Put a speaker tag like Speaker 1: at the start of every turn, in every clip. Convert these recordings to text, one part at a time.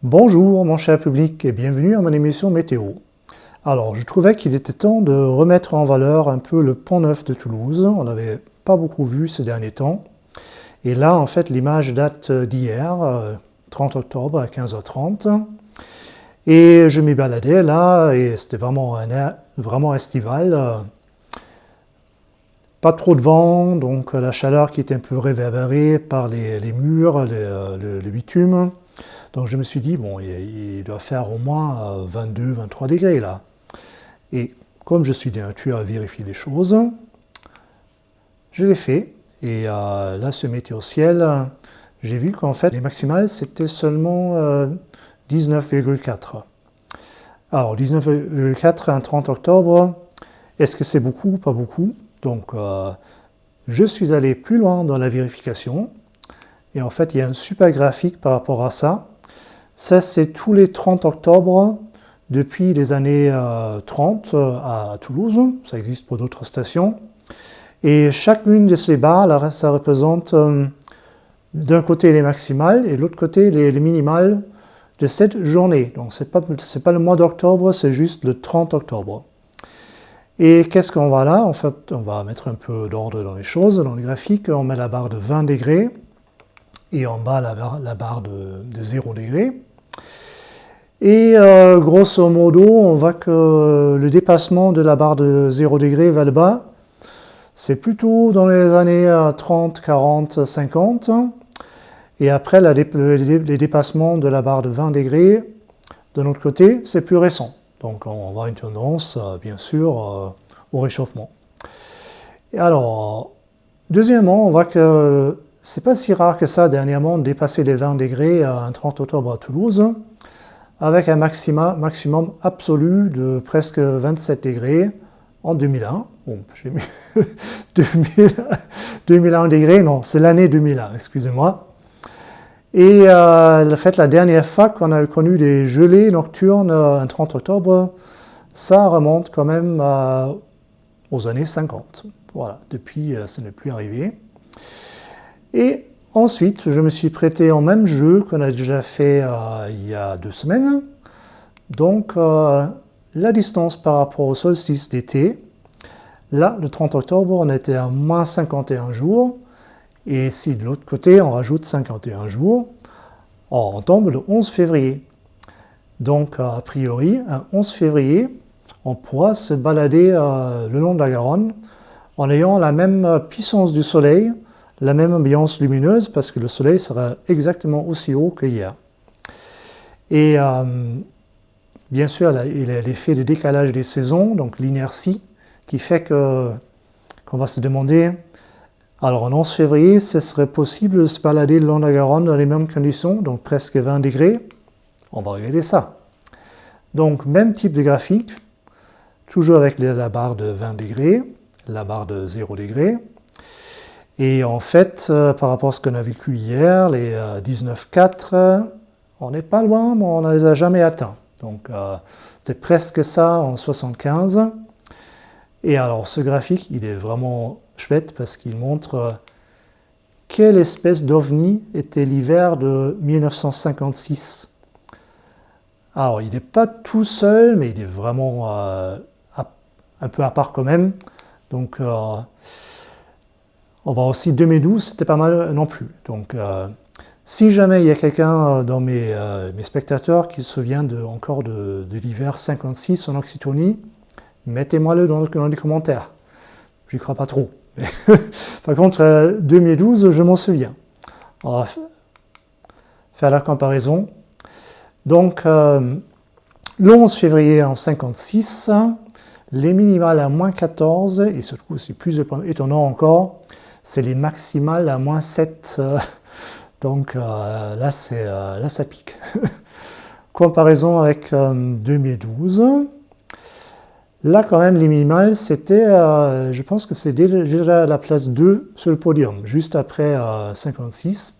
Speaker 1: Bonjour mon cher public et bienvenue à mon émission météo. Alors je trouvais qu'il était temps de remettre en valeur un peu le pont neuf de Toulouse, on n'avait pas beaucoup vu ces derniers temps. Et là en fait l'image date d'hier, 30 octobre à 15h30. Et je m'y baladais là et c'était vraiment un air vraiment estival. Pas trop de vent, donc la chaleur qui était un peu réverbérée par les murs, le bitume. Donc je me suis dit, bon, il doit faire au moins 22-23 degrés là. Et comme je suis de nature à vérifier les choses, je l'ai fait. Et là, ce météo ciel, j'ai vu qu'en fait, les maximales, c'était seulement 19,4. Alors 19,4 un 30 octobre, est-ce que c'est beaucoup ou pas beaucoup? Donc je suis allé plus loin dans la vérification. Et en fait, il y a un super graphique par rapport à ça. Ça, c'est tous les 30 octobre depuis les années 30 à Toulouse. Ça existe pour d'autres stations. Et chacune de ces barres, là, ça représente d'un côté les maximales et de l'autre côté les minimales de cette journée. Donc, ce n'est pas le mois d'octobre, c'est juste le 30 octobre. Et qu'est-ce qu'on va là? En fait, on va mettre un peu d'ordre dans les choses. Dans le graphique, on met la barre de 20 degrés et en bas la barre de 0 degrés. Et grosso modo, on voit que le dépassement de la barre de 0 degré vers le bas, c'est plutôt dans les années 30, 40, 50. Et après, les dépassements de la barre de 20 degrés, de notre côté, c'est plus récent. Donc on voit une tendance, bien sûr, au réchauffement. Et alors, deuxièmement, on voit que c'est pas si rare que ça, dernièrement, de dépasser les 20 degrés un 30 octobre à Toulouse, avec un maximum absolu de presque 27 degrés en 2001. Bon, j'ai mis 2001 degrés, non, c'est l'année 2001, excusez-moi. Et en fait, la dernière fois qu'on a connu des gelées nocturnes un 30 octobre, ça remonte quand même aux années 50. Voilà, depuis, ça n'est plus arrivé. Et ensuite, je me suis prêté au même jeu qu'on a déjà fait il y a 2 semaines. Donc, la distance par rapport au solstice d'été. Là, le 30 octobre, on était à moins 51 jours. Et si de l'autre côté, on rajoute 51 jours, on tombe le 11 février. Donc, a priori, un 11 février, on pourra se balader le long de la Garonne en ayant la même puissance du soleil, la même ambiance lumineuse, parce que le soleil sera exactement aussi haut que hier. Et bien sûr, il y a l'effet de décalage des saisons, donc l'inertie, qui fait qu'on va se demander, alors en 11 février, ce serait possible de se balader le long de la Garonne dans les mêmes conditions, donc presque 20 degrés. On va regarder ça. Donc, même type de graphique, toujours avec la barre de 20 degrés, la barre de 0 degrés. Et en fait, par rapport à ce qu'on a vécu hier, les 19,4, on n'est pas loin, mais on ne les a jamais atteints. Donc, c'est presque ça en 75. Et alors, ce graphique, il est vraiment chouette parce qu'il montre quelle espèce d'ovni était l'hiver de 1956. Alors, il n'est pas tout seul, mais il est vraiment un peu à part quand même. Donc, on voit aussi 2012, c'était pas mal non plus. Donc, si jamais il y a quelqu'un dans mes spectateurs qui se souvient encore de l'hiver 56 en Occitanie, mettez-moi-le dans les commentaires. Je n'y crois pas trop. Par contre, 2012, je m'en souviens. On va faire la comparaison. Donc, le 11 février en 56, les minimales à moins 14, et surtout, c'est plus étonnant encore, c'est les maximales à moins 7. Donc là, ça pique. Comparaison avec 2012. Là, quand même, les minimales, c'était, je pense que c'est déjà la place 2 sur le podium, juste après 56.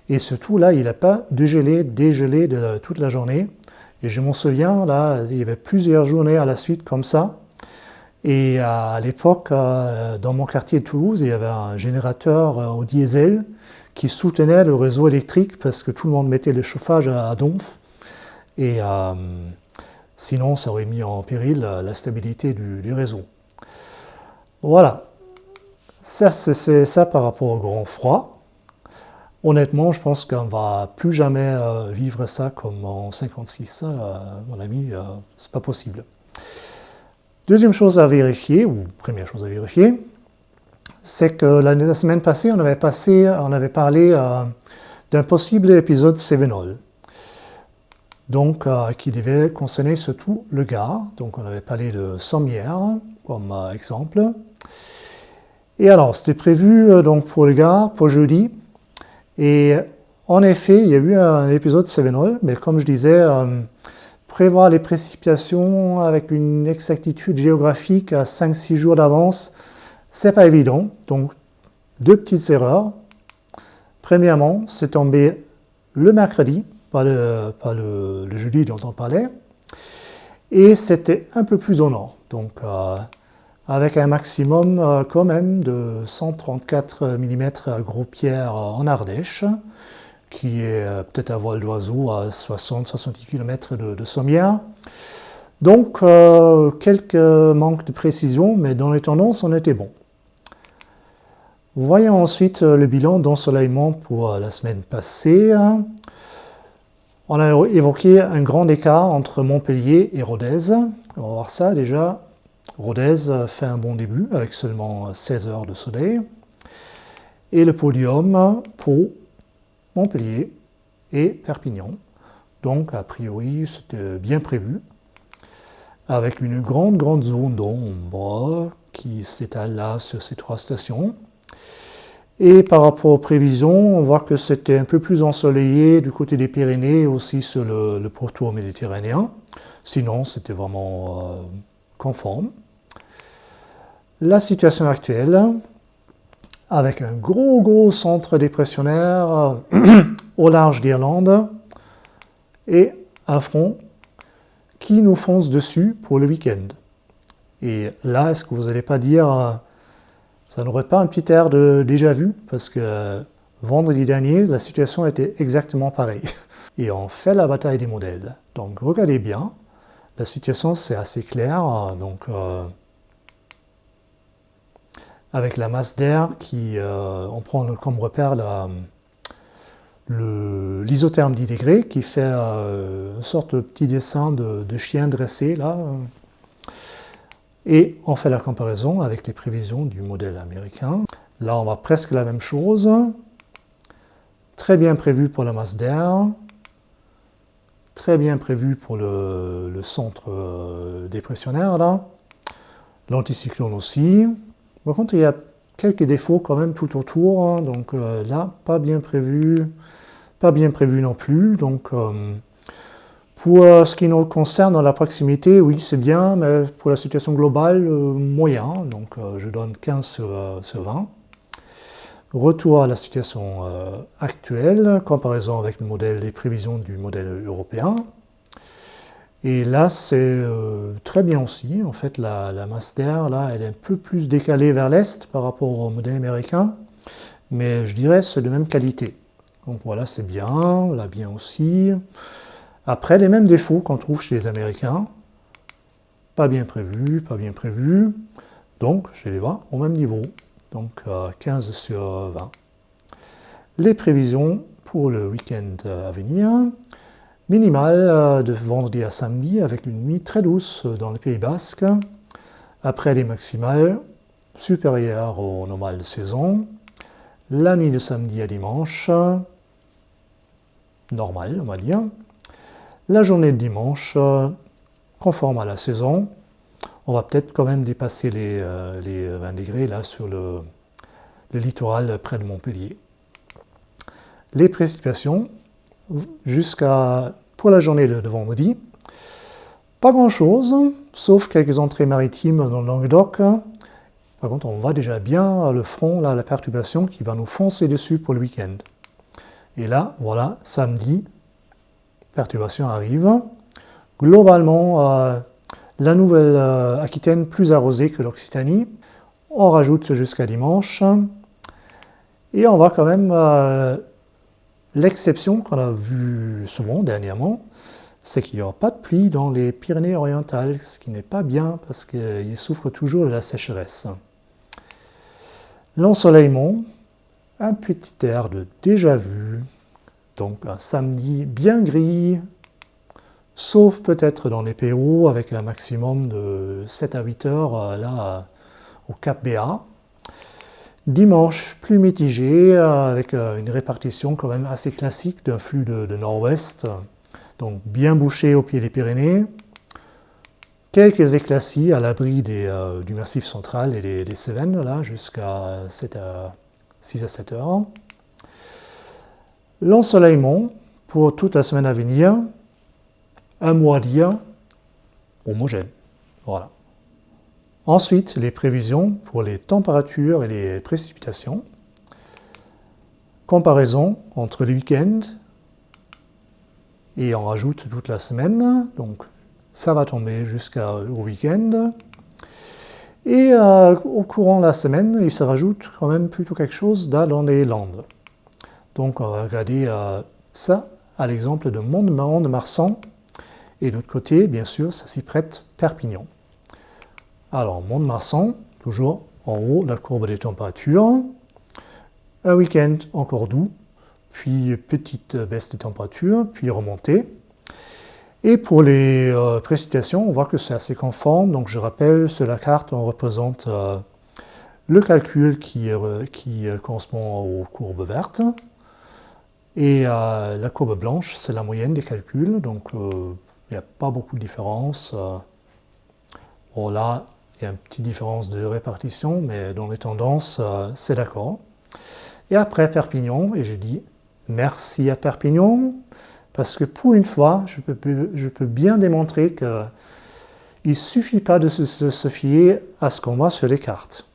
Speaker 1: Et surtout, là, il n'a pas dégelé de toute la journée. Et je m'en souviens, là, il y avait plusieurs journées à la suite comme ça. Et à l'époque, dans mon quartier de Toulouse, il y avait un générateur au diesel qui soutenait le réseau électrique parce que tout le monde mettait le chauffage à donf. Et sinon, ça aurait mis en péril la stabilité du réseau. Voilà. Ça, c'est ça par rapport au grand froid. Honnêtement, je pense qu'on ne va plus jamais vivre ça comme en 56. Mon ami, c'est pas possible. Deuxième chose à vérifier, ou première chose à vérifier, c'est que la semaine passée, on avait parlé d'un possible épisode Cévenol, donc qui devait concerner surtout le Gard. Donc on avait parlé de Sommières comme exemple. Et alors, c'était prévu donc pour le Gard, pour jeudi. Et en effet, il y a eu un épisode Cévenol, mais comme je disais, prévoir les précipitations avec une exactitude géographique à 5-6 jours d'avance, c'est pas évident. Donc, deux petites erreurs. Premièrement, c'est tombé le mercredi, pas le jeudi dont on parlait, et c'était un peu plus au nord. Donc, avec un maximum quand même de 134 mm à Gros-Pierre en Ardèche, qui est peut-être à vol d'oiseau à 60-70 km de Sommières. Donc, quelques manques de précision, mais dans les tendances, on était bon. Voyons ensuite le bilan d'ensoleillement pour la semaine passée. On a évoqué un grand écart entre Montpellier et Rodez. On va voir ça déjà. Rodez fait un bon début avec seulement 16 heures de soleil. Et le podium pour Montpellier et Perpignan. Donc, a priori, c'était bien prévu, avec une grande zone d'ombre qui s'étale là sur ces trois stations. Et par rapport aux prévisions, on voit que c'était un peu plus ensoleillé du côté des Pyrénées et aussi sur le pourtour méditerranéen. Sinon, c'était vraiment conforme. La situation actuelle, avec un gros centre dépressionnaire au large d'Irlande et un front qui nous fonce dessus pour le week-end. Et là, est-ce que vous n'allez pas dire, ça n'aurait pas un petit air de déjà vu? Parce que vendredi dernier, la situation était exactement pareille. Et on fait la bataille des modèles. Donc regardez bien, la situation c'est assez clair. Donc, avec la masse d'air qui, on prend comme repère l'isotherme 10 degrés qui fait une sorte de petit dessin de chien dressé là. Et on fait la comparaison avec les prévisions du modèle américain. Là, on voit presque la même chose. Très bien prévu pour la masse d'air. Très bien prévu pour le centre dépressionnaire là. L'anticyclone aussi. Par contre, il y a quelques défauts quand même tout autour. Hein. Donc là, pas bien prévu non plus. Donc pour ce qui nous concerne dans la proximité, oui, c'est bien, mais pour la situation globale, moyen. Donc je donne 15 sur 20. Retour à la situation actuelle, comparaison avec le modèle, les prévisions du modèle européen. Et là, c'est très bien aussi. En fait, la masse d'air, là, elle est un peu plus décalée vers l'est par rapport au modèle américain. Mais je dirais c'est de même qualité. Donc voilà, c'est bien. Là, bien aussi. Après, les mêmes défauts qu'on trouve chez les Américains. Pas bien prévu, pas bien prévu. Donc, je les vois au même niveau. Donc, 15 sur 20. Les prévisions pour le week-end à venir. Minimale de vendredi à samedi avec une nuit très douce dans le Pays Basque. Après les maximales supérieures au normal de saison. La nuit de samedi à dimanche, normale on va dire. La journée de dimanche, conforme à la saison. On va peut-être quand même dépasser les 20 degrés là sur le littoral près de Montpellier. Les précipitations pour la journée de vendredi, pas grand-chose, sauf quelques entrées maritimes dans le Languedoc. Par contre, on voit déjà bien le front, là, la perturbation qui va nous foncer dessus pour le week-end. Et là, voilà, samedi, perturbation arrive. Globalement, la Nouvelle-Aquitaine plus arrosée que l'Occitanie. On rajoute jusqu'à dimanche. Et on voit quand même l'exception qu'on a vue souvent dernièrement, c'est qu'il n'y aura pas de pluie dans les Pyrénées-Orientales, ce qui n'est pas bien parce qu'ils souffrent toujours de la sécheresse. L'ensoleillement, un petit air de déjà-vu, donc un samedi bien gris, sauf peut-être dans les Pérou avec un maximum de 7 à 8 heures là au Cap Béat. Dimanche, plus mitigé, avec une répartition quand même assez classique d'un flux de nord-ouest, donc bien bouché au pied des Pyrénées. Quelques éclaircies à l'abri du Massif central et des Cévennes, là, jusqu'à 6 à 7 heures. L'ensoleillement pour toute la semaine à venir, un mois d'hier, homogène. Voilà. Ensuite, les prévisions pour les températures et les précipitations. Comparaison entre le week-end et on rajoute toute la semaine. Donc, ça va tomber jusqu'au week-end. Et au courant de la semaine, il se rajoute quand même plutôt quelque chose là dans les Landes. Donc, on va regarder ça à l'exemple de Mont-de-Marsan. Et de l'autre côté, bien sûr, ça s'y prête Perpignan. Alors, Mont-de-Marsan, toujours en haut, la courbe des températures. Un week-end encore doux, puis petite baisse des températures, puis remontée. Et pour les précipitations, on voit que c'est assez conforme. Donc, je rappelle, sur la carte, on représente le calcul qui correspond aux courbes vertes. Et la courbe blanche, c'est la moyenne des calculs. Donc, il n'y a pas beaucoup de différence. Bon, là, il y a une petite différence de répartition, mais dans les tendances, c'est d'accord. Et après Perpignan, et je dis merci à Perpignan, parce que pour une fois, je peux bien démontrer qu'il ne suffit pas de se fier à ce qu'on voit sur les cartes.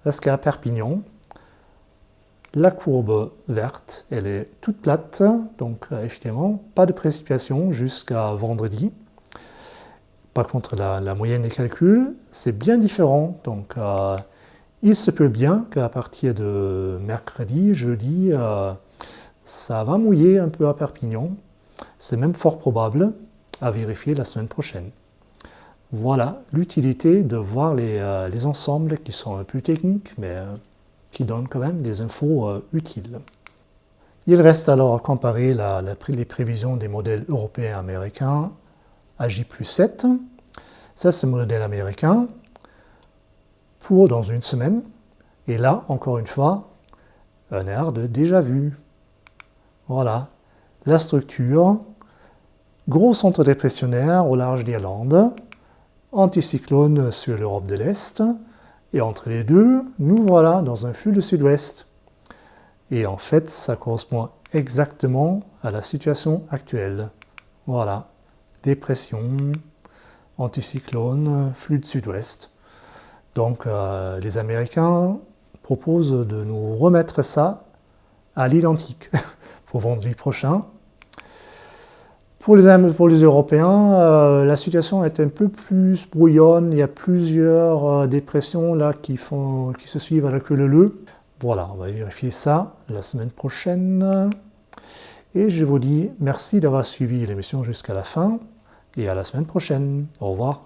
Speaker 1: Parce qu'à Perpignan, la courbe verte, elle est toute plate, donc effectivement, pas de précipitation jusqu'à vendredi. Par contre, la moyenne des calculs, c'est bien différent. Donc, il se peut bien qu'à partir de mercredi, jeudi, ça va mouiller un peu à Perpignan. C'est même fort probable à vérifier la semaine prochaine. Voilà l'utilité de voir les ensembles qui sont un peu techniques, mais qui donnent quand même des infos utiles. Il reste alors à comparer les prévisions des modèles européens et américains à J+7. Ça, c'est le modèle américain pour dans une semaine. Et là, encore une fois, un air de déjà vu. Voilà. La structure, gros centre dépressionnaire au large d'Irlande, anticyclone sur l'Europe de l'Est, et entre les deux, nous voilà dans un flux de sud-ouest. Et en fait, ça correspond exactement à la situation actuelle. Voilà. Dépression, anticyclone, flux de sud-ouest. Donc les Américains proposent de nous remettre ça à l'identique pour vendredi prochain. Pour les Européens, la situation est un peu plus brouillonne. Il y a plusieurs dépressions là qui se suivent à la queue leu. Voilà, on va vérifier ça la semaine prochaine. Et je vous dis merci d'avoir suivi l'émission jusqu'à la fin et à la semaine prochaine. Au revoir.